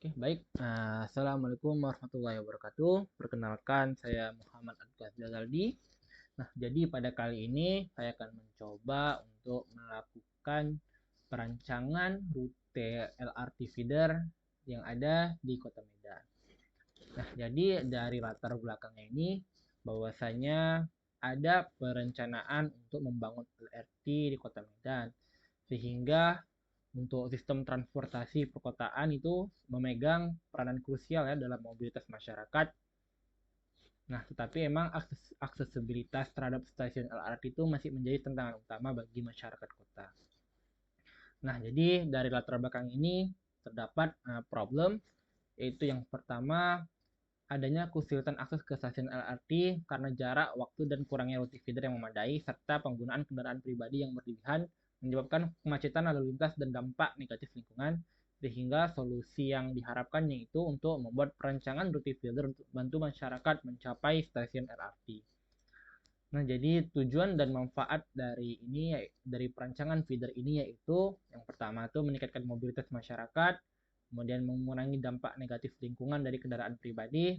Oke, baik. Assalamualaikum warahmatullahi wabarakatuh. Perkenalkan, saya Muhammad Adgas Jazaldi. Nah, jadi pada kali ini saya akan mencoba untuk melakukan perancangan rute LRT feeder yang ada di Kota Medan. Nah, jadi dari latar belakangnya ini, bahwasanya ada perencanaan untuk membangun LRT di Kota Medan, sehingga untuk sistem transportasi perkotaan itu memegang peranan krusial ya dalam mobilitas masyarakat. Nah, tetapi emang aksesibilitas terhadap stasiun LRT itu masih menjadi tantangan utama bagi masyarakat kota. Nah, jadi dari latar belakang ini terdapat problem, yaitu yang pertama adanya kesulitan akses ke stasiun LRT karena jarak, waktu, dan kurangnya rute feeder yang memadai, serta penggunaan kendaraan pribadi yang berlebihan menyebabkan kemacetan lalu lintas dan dampak negatif lingkungan, sehingga solusi yang diharapkan yaitu untuk membuat perancangan rute feeder untuk membantu masyarakat mencapai stasiun LRT. Nah, jadi tujuan dan manfaat dari perancangan feeder ini yaitu yang pertama itu meningkatkan mobilitas masyarakat, kemudian mengurangi dampak negatif lingkungan dari kendaraan pribadi,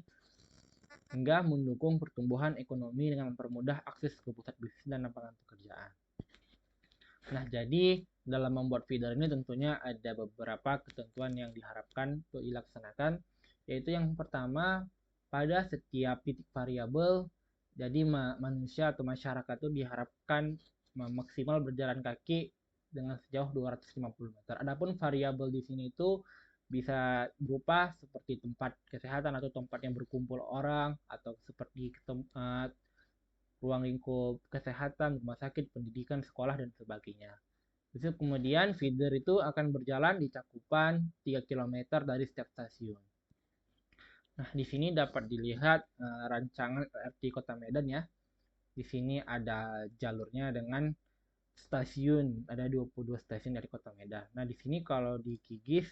hingga mendukung pertumbuhan ekonomi dengan mempermudah akses ke pusat bisnis dan lapangan pekerjaan. Nah, jadi dalam membuat feeder ini tentunya ada beberapa ketentuan yang diharapkan untuk dilaksanakan, yaitu yang pertama, pada setiap titik variabel, jadi manusia atau masyarakat itu diharapkan maksimal berjalan kaki dengan sejauh 250 meter. Adapun variabel di sini itu bisa berupa seperti tempat kesehatan atau tempat yang berkumpul orang, atau seperti tempat ruang lingkup kesehatan, rumah sakit, pendidikan, sekolah, dan sebagainya. Terus kemudian feeder itu akan berjalan di cakupan 3 km dari setiap stasiun. Nah, di sini dapat dilihat rancangan LRT Kota Medan ya. Di sini ada jalurnya dengan stasiun, ada 22 stasiun dari Kota Medan. Nah, di sini kalau di Kigis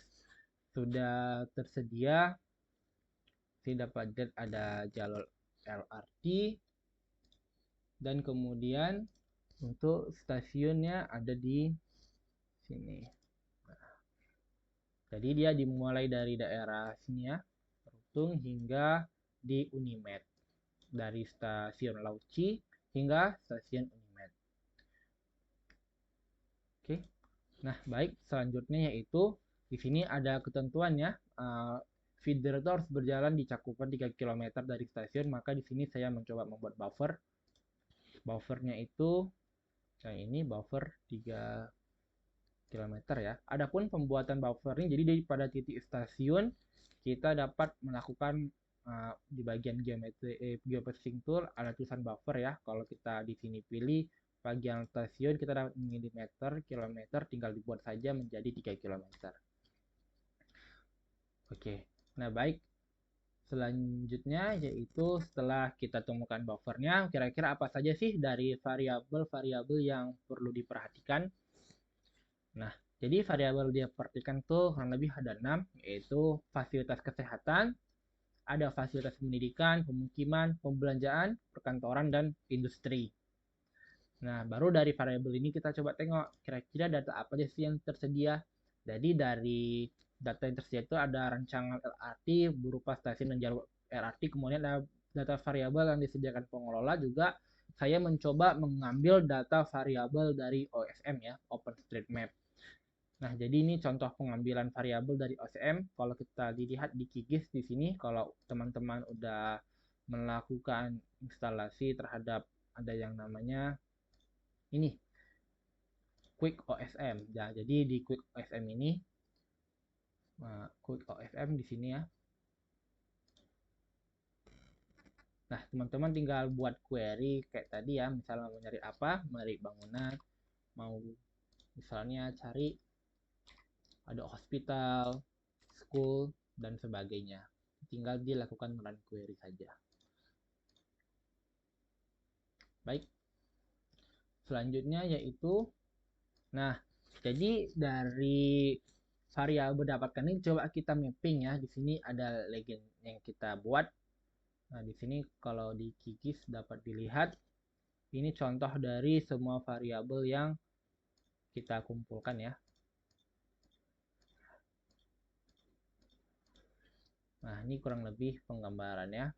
sudah tersedia, saya dapat lihat ada jalur LRT, dan kemudian untuk stasiunnya ada di sini. Nah, jadi dia dimulai dari daerah sini ya, Rutung hingga di Unimed. Dari stasiun Lauci hingga stasiun Unimed. Oke. Nah, baik, selanjutnya yaitu di sini ada ketentuannya. Feeder itu harus berjalan di cakupan 3 km dari stasiun, maka di sini saya mencoba membuat buffer. Buffernya itu kayak ini, buffer 3 km ya. Adapun pembuatan buffer ini, jadi pada titik stasiun kita dapat melakukan di bagian geopositioning tool ada tulisan buffer ya. Kalau kita di sini pilih bagian stasiun, kita dapat milimeter, kilometer, tinggal dibuat saja menjadi 3 km. Oke, nah baik. Selanjutnya yaitu setelah kita temukan buffernya, kira-kira apa saja sih dari variabel-variabel yang perlu diperhatikan. Nah, jadi variabel dia perhatikan tuh kurang lebih ada 6, yaitu fasilitas kesehatan, ada fasilitas pendidikan, pemukiman, pembelanjaan, perkantoran, dan industri. Nah, baru dari variabel ini kita coba tengok kira-kira data apa aja sih yang tersedia. Jadi dari data yang tersedia itu ada rancangan LRT berupa stasiun dan jalur LRT, kemudian ada data variabel yang disediakan pengelola juga. Saya mencoba mengambil data variabel dari OSM ya, OpenStreetMap. Nah, jadi ini contoh pengambilan variabel dari OSM. Kalau kita dilihat di Kigis di sini, kalau teman-teman udah melakukan instalasi terhadap ada yang namanya ini Quick OSM. Ya, jadi di Quick OSM ini, Quick OSM di sini ya. Nah, teman-teman tinggal buat query kayak tadi ya, misalnya mau nyari apa, nyari bangunan, mau misalnya cari ada hospital, school, dan sebagainya. Tinggal dilakukan run query saja. Baik, selanjutnya yaitu, nah, jadi dari variabel dapatkan ini coba kita mapping ya. Di sini ada legend yang kita buat. Nah, di sini kalau di Kikis dapat dilihat, ini contoh dari semua variabel yang kita kumpulkan ya. Nah, ini kurang lebih penggambarannya.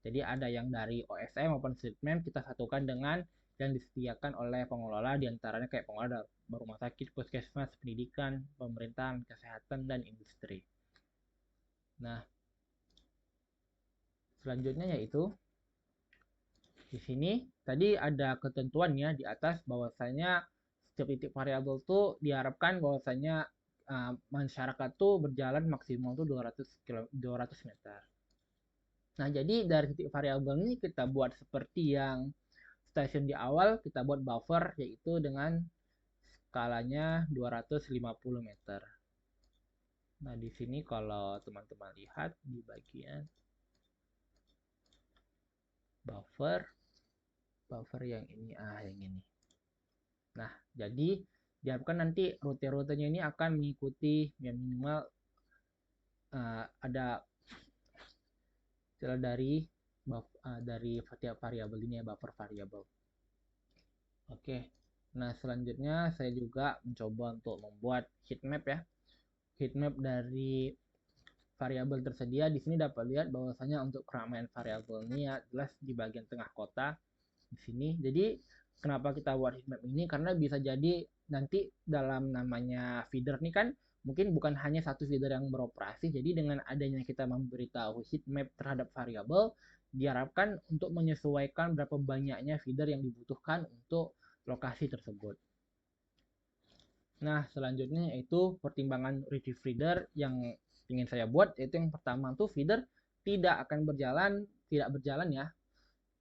Jadi ada yang dari OSM OpenStreetMap kita satukan dengan yang disediakan oleh pengelola, diantaranya kayak pengelola rumah sakit, puskesmas, pendidikan, pemerintahan, kesehatan, dan industri. Nah, selanjutnya yaitu di sini tadi ada ketentuannya di atas bahwasanya setiap titik variabel tuh diharapkan bahwasanya masyarakat tuh berjalan maksimal tuh 200 meter. Nah, jadi dari titik variabel ini kita buat seperti yang stasiun di awal, kita buat buffer yaitu dengan skalanya 250 meter. Nah, di sini kalau teman-teman lihat di bagian buffer, yang ini, yang ini. Nah, jadi diharapkan nanti rute-rutenya ini akan mengikuti yang minimal ada dari setiap variabel ini ya, buffer variabel. Oke. Nah, selanjutnya saya juga mencoba untuk membuat heatmap ya. Heatmap dari variabel tersedia. Di sini dapat lihat bahwasanya untuk keramaian variabel ini ya jelas di bagian tengah kota di sini. Jadi kenapa kita buat heatmap ini? Karena bisa jadi nanti dalam namanya feeder ini kan mungkin bukan hanya satu feeder yang beroperasi. Jadi dengan adanya kita memberitahu heatmap terhadap variabel, diharapkan untuk menyesuaikan berapa banyaknya feeder yang dibutuhkan untuk lokasi tersebut. Nah, selanjutnya yaitu pertimbangan retrieve feeder yang ingin saya buat, yaitu yang pertama tuh feeder tidak berjalan ya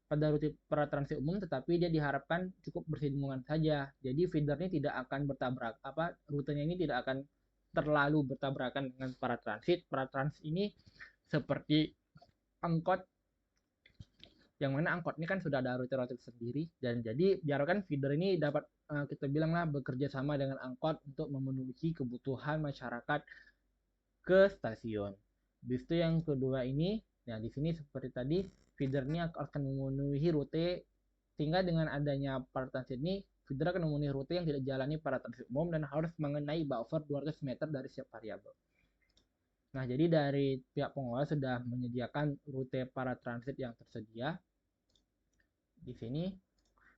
pada rute transit umum, tetapi dia diharapkan cukup bersinggungan saja. Jadi feeder ini tidak akan bertabrak rutenya ini tidak akan terlalu bertabrakan dengan para transit. Para transit ini seperti angkot, yang mana angkot ini kan sudah ada rute-rute sendiri, dan jadi diharapkan feeder ini dapat kita bilanglah bekerja sama dengan angkot untuk memenuhi kebutuhan masyarakat ke stasiun. Bis itu yang kedua ini, nah di sini seperti tadi feeder ini akan memenuhi rute, sehingga dengan adanya para transit ini feeder akan memenuhi rute yang tidak jalani para transit umum dan harus mengenai buffer 200 meter dari setiap variabel. Nah, jadi dari pihak pengelola sudah menyediakan rute para transit yang tersedia. Di sini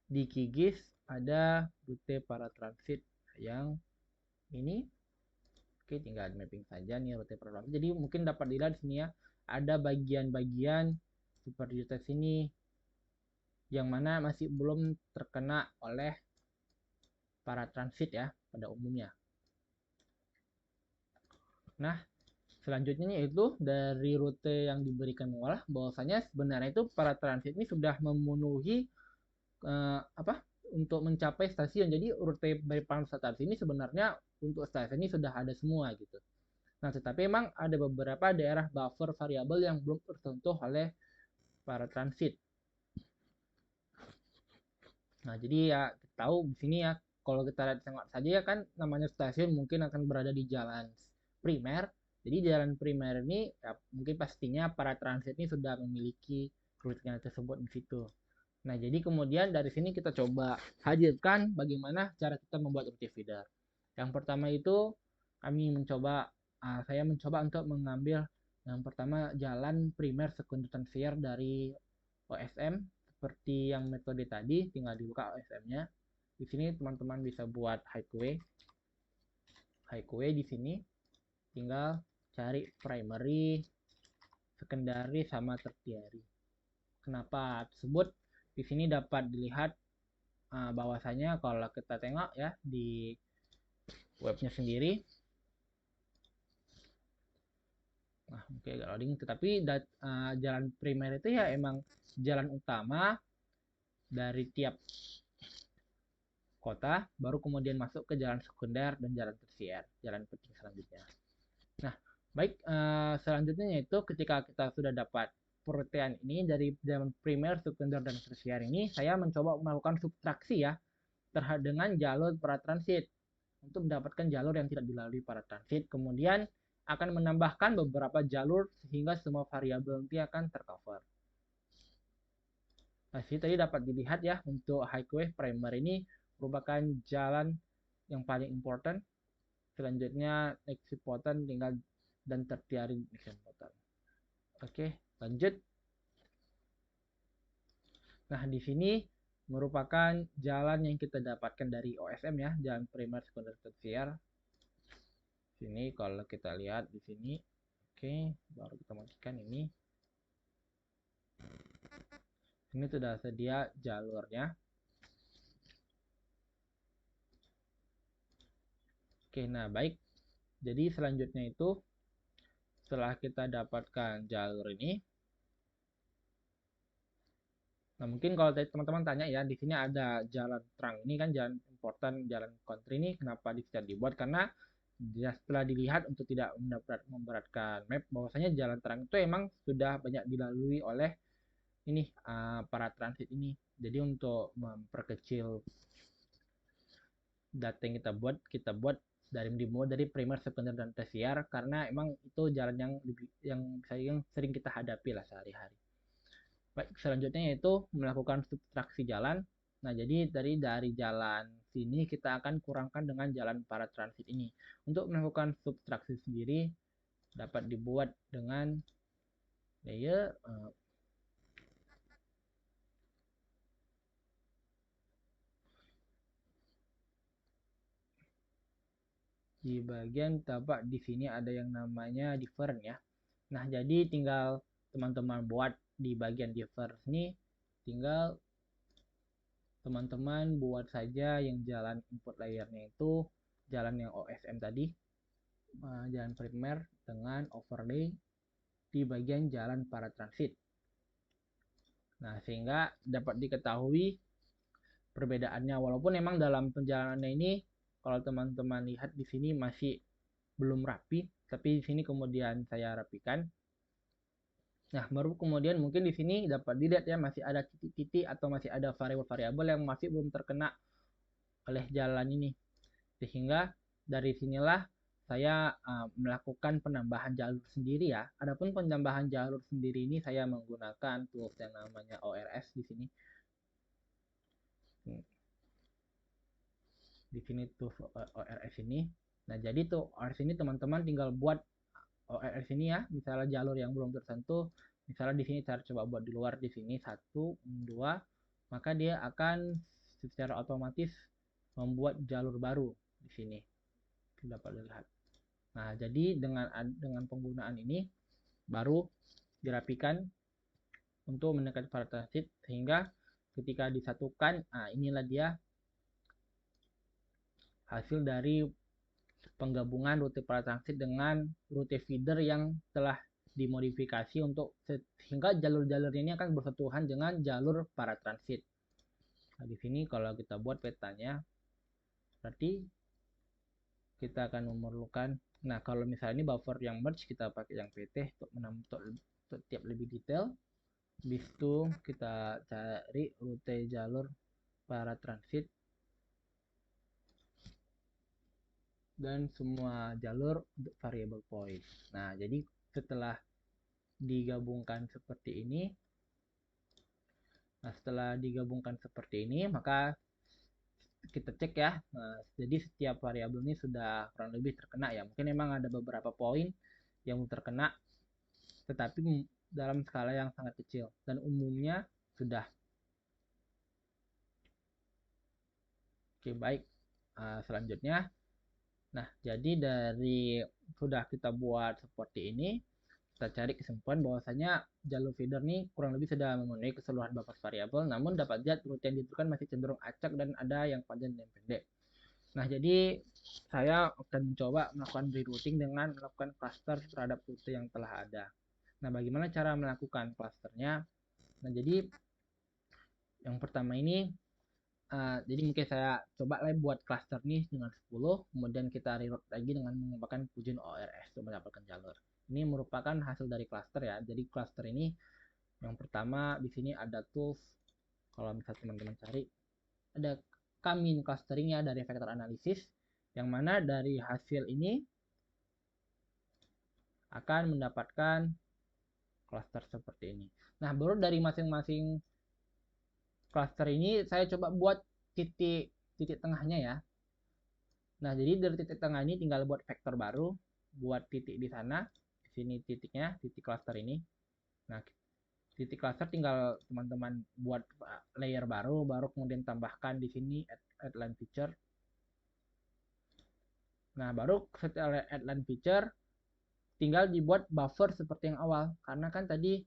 di Kigis ada rute para transit yang ini. Oke, tinggal mapping saja nih rute para transit. Jadi mungkin dapat dilihat di sini ya, ada bagian-bagian seperti di tes ini yang mana masih belum terkena oleh para transit ya pada umumnya. Nah, selanjutnya yaitu dari rute yang diberikan mengolah bahwasanya sebenarnya itu para transit ini sudah memenuhi untuk mencapai stasiun. Jadi rute dari stasiun ini sebenarnya untuk stasiun ini sudah ada semua gitu. Nah, tetapi memang ada beberapa daerah buffer variabel yang belum tersentuh oleh para transit. Nah, jadi ya kita tahu di sini ya, kalau kita lihat tengok saja ya kan namanya stasiun mungkin akan berada di jalan primer. Jadi jalan primer ini ya, mungkin pastinya para transit ini sudah memiliki rutenya tersebut di situ. Nah, jadi kemudian dari sini kita coba hadirkan bagaimana cara kita membuat rute feeder. Yang pertama itu saya mencoba untuk mengambil yang pertama jalan primer sekunder tersier dari OSM seperti yang metode tadi, tinggal dibuka OSM-nya. Di sini teman-teman bisa buat highway di sini tinggal cari primary, secondary sama tertiary. Kenapa tersebut? Di sini dapat dilihat bahwasanya kalau kita tengok ya di webnya sendiri, oke agak loading, tetapi jalan primer itu ya emang jalan utama dari tiap kota, baru kemudian masuk ke jalan sekunder dan jalan tersier, jalan penting selanjutnya. Nah, baik, selanjutnya yaitu ketika kita sudah dapat perutean ini dari jalan primer, sekunder, dan tersier ini, saya mencoba melakukan subtraksi ya terhadap dengan jalur para transit untuk mendapatkan jalur yang tidak dilalui para transit. Kemudian akan menambahkan beberapa jalur sehingga semua variabel nanti akan tercover. Nah, sini tadi dapat dilihat ya untuk highway primer ini merupakan jalan yang paling important. Selanjutnya next important tinggal dan tertiary next important. Oke, lanjut. Nah, di sini merupakan jalan yang kita dapatkan dari OSM ya, jalan primer, sekunder, tersier. Sini kalau kita lihat di sini, oke, baru kita matikan ini. Ini sudah sedia jalurnya. Oke, nah baik. Jadi selanjutnya itu setelah kita dapatkan jalur ini, nah mungkin kalau tadi teman-teman tanya ya, di sini ada jalan terang ini kan jalan important, jalan country ini kenapa bisa dibuat? Karena setelah dilihat untuk tidak memberatkan map, bahwasanya jalan terang itu emang sudah banyak dilalui oleh ini para transit ini. Jadi untuk memperkecil data yang kita buat dimulai dari primer, sekunder, dan tersier karena emang itu jalan yang sering kita hadapi lah sehari-hari. Baik, selanjutnya yaitu melakukan subtraksi jalan. Nah, jadi dari jalan sini kita akan kurangkan dengan jalan para transit ini. Untuk melakukan subtraksi sendiri dapat dibuat dengan layer di bagian tapak di sini ada yang namanya different ya. Nah, jadi tinggal teman-teman buat di bagian different ini tinggal teman-teman buat saja yang jalan input layernya itu jalan yang OSM tadi, jalan primer dengan overlay di bagian jalan para transit. Nah, sehingga dapat diketahui perbedaannya walaupun memang dalam perjalanannya ini kalau teman-teman lihat di sini masih belum rapi, tapi di sini kemudian saya rapikan. Nah, baru kemudian mungkin di sini dapat dilihat ya masih ada titik-titik atau masih ada variabel-variabel yang masih belum terkena oleh jalan ini. Sehingga dari sinilah saya melakukan penambahan jalur sendiri ya. Adapun penambahan jalur sendiri ini saya menggunakan tools yang namanya ORS di sini. Di sini tuh ORS ini. Nah, jadi tuh ORS ini teman-teman tinggal buat ORS ini ya. Misalnya jalur yang belum tersentuh, misalnya di sini saya coba buat di luar di sini 1, 2, maka dia akan secara otomatis membuat jalur baru di sini. Dapat dilihat. Nah, jadi dengan penggunaan ini baru dirapikan untuk menekan para transit sehingga ketika disatukan, nah inilah dia hasil dari penggabungan rute para transit dengan rute feeder yang telah dimodifikasi untuk sehingga jalur-jalur ini akan bersentuhan dengan jalur para transit. Nah, di sini kalau kita buat petanya, berarti kita akan memerlukan, nah kalau misalnya ini buffer yang merge kita pakai yang PT untuk tiap lebih detail. Habis itu kita cari rute jalur para transit dan semua jalur untuk variable point. Nah, jadi setelah digabungkan seperti ini, maka kita cek ya. Nah, jadi setiap variabel ini sudah kurang lebih terkena ya. Mungkin memang ada beberapa poin yang terkena, tetapi dalam skala yang sangat kecil dan umumnya sudah. Oke, baik. Selanjutnya, nah jadi dari sudah kita buat seperti ini, kita cari kesimpulan bahwasanya jalur feeder ini kurang lebih sudah memenuhi keseluruhan buffer variabel, namun dapat lihat rute yang ditentukan masih cenderung acak dan ada yang panjang dan pendek. Nah, jadi saya akan mencoba melakukan rerouting dengan melakukan cluster terhadap rute yang telah ada. Nah, bagaimana cara melakukan clusternya? Nah, jadi yang pertama ini jadi mungkin saya coba lagi buat cluster nih dengan 10, kemudian kita reroute lagi dengan menggunakan Pujin ORS untuk mendapatkan jalur. Ini merupakan hasil dari cluster ya. Jadi cluster ini yang pertama di sini ada tools. Kalau misalnya teman-teman cari ada Kamin clusteringnya dari vector analisis, yang mana dari hasil ini akan mendapatkan cluster seperti ini. Nah, baru dari masing-masing cluster ini saya coba buat titik tengahnya ya. Nah, jadi dari titik tengah ini tinggal buat vektor baru, buat titik di sana, di sini titiknya, titik cluster ini. Nah, titik cluster tinggal teman-teman buat layer baru kemudian tambahkan di sini add line feature. Nah, baru setelah add line feature tinggal dibuat buffer seperti yang awal, karena kan tadi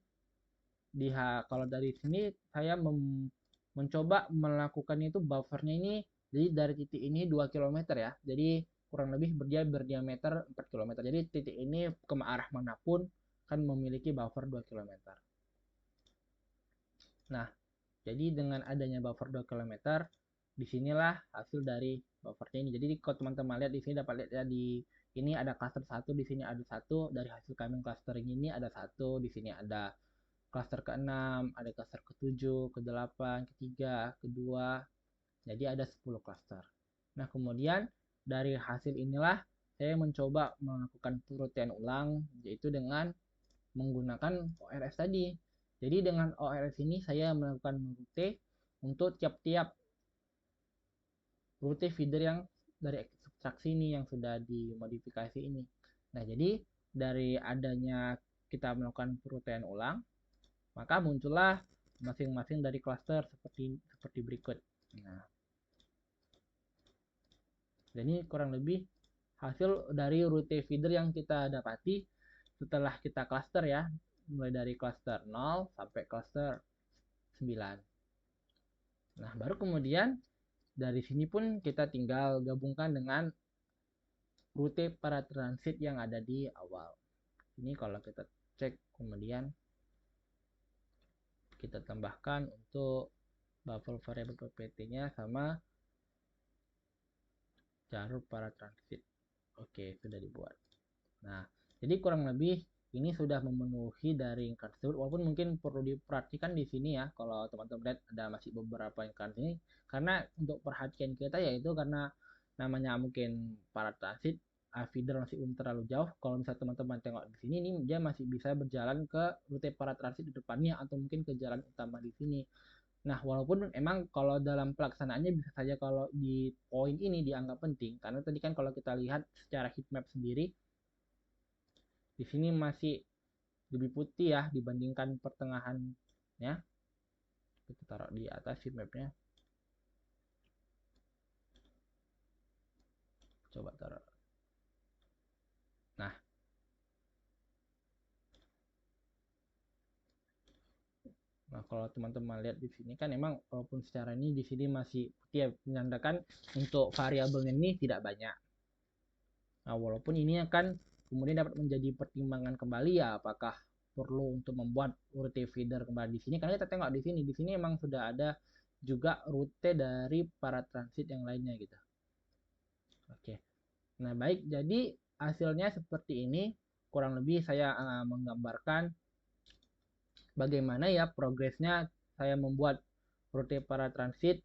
kalau dari sini saya mencoba melakukan itu buffernya ini, jadi dari titik ini 2 km ya, jadi kurang lebih berdiameter 4 km, jadi titik ini ke arah manapun kan memiliki buffer 2 km. Nah, jadi dengan adanya buffer 2 km, disinilah hasil dari buffernya ini. Jadi kalau teman-teman lihat di sini dapat lihat ya, di ini ada cluster 1, di sini ada 1, dari hasil kami clustering ini ada 1, di sini ada cluster ke-6, ada cluster ke-7, ke-8, ke-3, ke-2. Jadi ada 10 cluster. Nah, kemudian dari hasil inilah saya mencoba melakukan perutean ulang, yaitu dengan menggunakan ORS tadi. Jadi dengan ORS ini saya melakukan rute untuk tiap-tiap rute feeder yang dari ekstraksi ini yang sudah dimodifikasi ini. Nah, jadi dari adanya kita melakukan perutean ulang, maka muncullah masing-masing dari cluster seperti berikut. Nah, jadi kurang lebih hasil dari rute feeder yang kita dapati setelah kita cluster ya, mulai dari cluster 0 sampai cluster 9. Nah, baru kemudian dari sini pun kita tinggal gabungkan dengan rute para transit yang ada di awal. Ini kalau kita cek kemudian kita tambahkan untuk buffer variable PPT-nya sama jalur para transit. Oke, sudah dibuat. Nah, jadi kurang lebih ini sudah memenuhi dari income tersebut, walaupun mungkin perlu diperhatikan di sini ya, kalau teman-teman lihat ada masih beberapa income ini, karena untuk perhatian kita yaitu karena namanya mungkin para transit feeder masih belum terlalu jauh. Kalau misalnya teman-teman tengok di sini, ini dia masih bisa berjalan ke rute para transit di depannya atau mungkin ke jalan utama di sini. Nah, walaupun emang kalau dalam pelaksanaannya bisa saja kalau di poin ini dianggap penting, karena tadi kan kalau kita lihat secara heatmap sendiri, di sini masih lebih putih ya dibandingkan pertengahannya. Kita taruh di atas heatmapnya. Coba taruh. Nah, kalau teman-teman lihat di sini kan emang walaupun secara ini di sini masih putih ya, menandakan untuk variabelnya ini tidak banyak. Nah, walaupun ini akan kemudian dapat menjadi pertimbangan kembali ya, apakah perlu untuk membuat rute feeder kembali di sini, karena kita tengok di sini emang sudah ada juga rute dari para transit yang lainnya gitu. Oke. Nah, baik, jadi hasilnya seperti ini. Kurang lebih saya menggambarkan bagaimana ya progresnya saya membuat rute para transit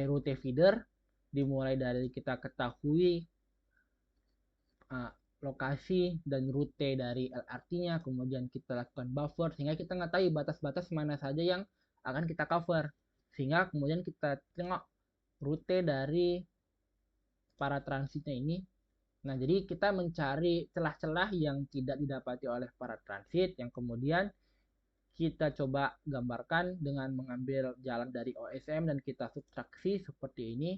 rute feeder, dimulai dari kita ketahui lokasi dan rute dari LRT-nya, kemudian kita lakukan buffer sehingga kita mengetahui batas-batas mana saja yang akan kita cover, sehingga kemudian kita tengok rute dari para transitnya ini. Nah, jadi kita mencari celah-celah yang tidak didapati oleh para transit, yang kemudian kita coba gambarkan dengan mengambil jalan dari OSM dan kita subtraksi seperti ini.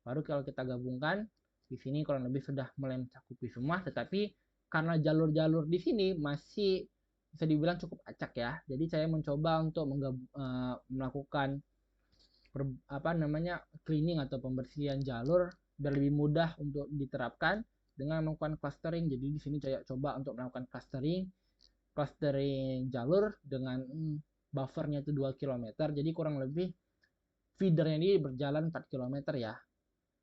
Baru kalau kita gabungkan, di sini kurang lebih sudah mulai mencakupi semua, tetapi karena jalur-jalur di sini masih bisa dibilang cukup acak ya. Jadi saya mencoba untuk melakukan cleaning atau pembersihan jalur biar lebih mudah untuk diterapkan dengan melakukan clustering. Jadi di sini saya coba untuk melakukan clustering jalur dengan buffernya itu 2 km. Jadi kurang lebih feedernya ini berjalan 4 km ya.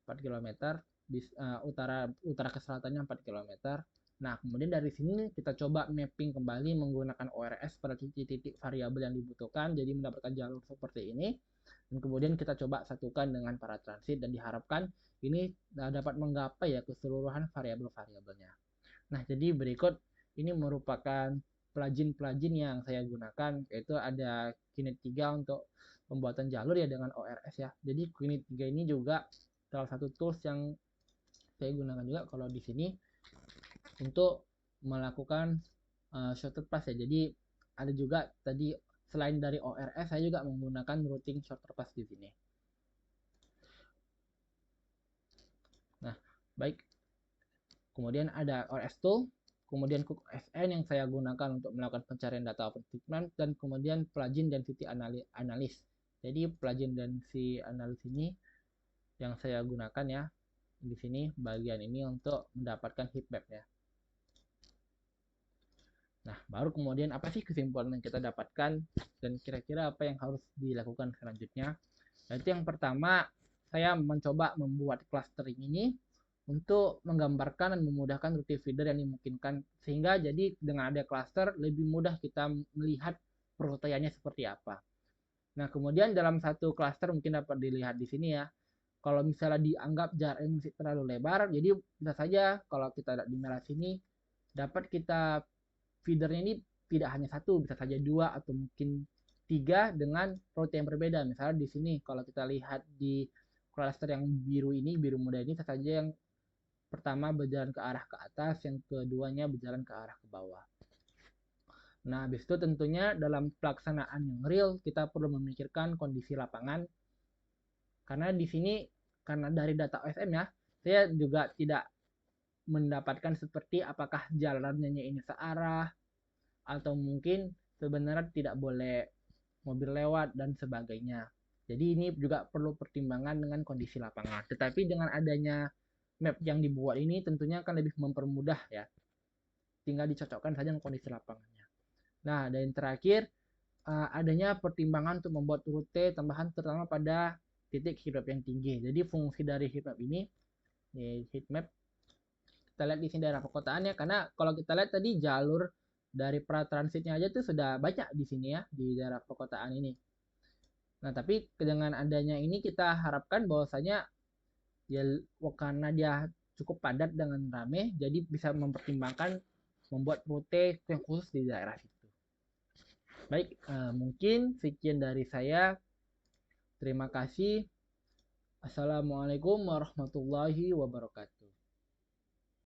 4 km di utara ke selatannya 4 km. Nah, kemudian dari sini kita coba mapping kembali menggunakan ORS pada titik-titik variabel yang dibutuhkan, jadi mendapatkan jalur seperti ini. Dan kemudian kita coba satukan dengan para transit dan diharapkan ini dapat menggapai ya keseluruhan variabel-variabelnya. Nah, jadi berikut ini merupakan plugin-plugin yang saya gunakan, yaitu ada Kinet 3 untuk pembuatan jalur ya dengan ORS ya. Jadi Kinet 3 ini juga salah satu tools yang saya gunakan juga kalau di sini untuk melakukan shortcut pass ya. Jadi ada juga tadi selain dari ORS saya juga menggunakan routing shorter path di sini. Nah, baik. Kemudian ada ORS tool, kemudian cookSN yang saya gunakan untuk melakukan pencarian data OpenStreetMap, dan kemudian plugin density analysis. Jadi plugin density analysis ini yang saya gunakan ya di sini bagian ini untuk mendapatkan heat map ya. Nah, baru kemudian apa sih kesimpulan yang kita dapatkan dan kira-kira apa yang harus dilakukan selanjutnya. Jadi yang pertama, saya mencoba membuat clustering ini untuk menggambarkan dan memudahkan routing feeder yang dimungkinkan, sehingga jadi dengan ada cluster lebih mudah kita melihat perutaiannya seperti apa. Nah, kemudian dalam satu cluster mungkin dapat dilihat di sini ya. Kalau misalnya dianggap jaraknya terlalu lebar, jadi bisa saja kalau kita di merah sini dapat kita feedernya ini tidak hanya satu, bisa saja dua atau mungkin tiga dengan rute yang berbeda. Misalnya di sini kalau kita lihat di cluster yang biru ini, biru muda ini, bisa saja yang pertama berjalan ke arah ke atas, yang keduanya berjalan ke arah ke bawah. Nah, habis itu tentunya dalam pelaksanaan yang real kita perlu memikirkan kondisi lapangan. Karena di sini karena dari data OSM ya, saya juga tidak mendapatkan seperti apakah jalannya ini searah atau mungkin sebenarnya tidak boleh mobil lewat dan sebagainya. Jadi ini juga perlu pertimbangan dengan kondisi lapangan. Tetapi dengan adanya map yang dibuat ini tentunya akan lebih mempermudah ya. Tinggal dicocokkan saja dengan kondisi lapangannya. Nah, dan terakhir adanya pertimbangan untuk membuat rute tambahan terutama pada titik heatmap yang tinggi. Jadi fungsi dari heatmap ini, heatmap kita lihat di sini daerah perkotaan ya, karena kalau kita lihat tadi jalur dari pra-transitnya aja tuh sudah banyak di sini ya, di daerah perkotaan ini. Nah, tapi dengan adanya ini kita harapkan bahwasanya ya karena dia cukup padat dengan rame, jadi bisa mempertimbangkan membuat rute yang khusus di daerah situ. Baik, mungkin sekian dari saya. Terima kasih. Assalamualaikum warahmatullahi wabarakatuh.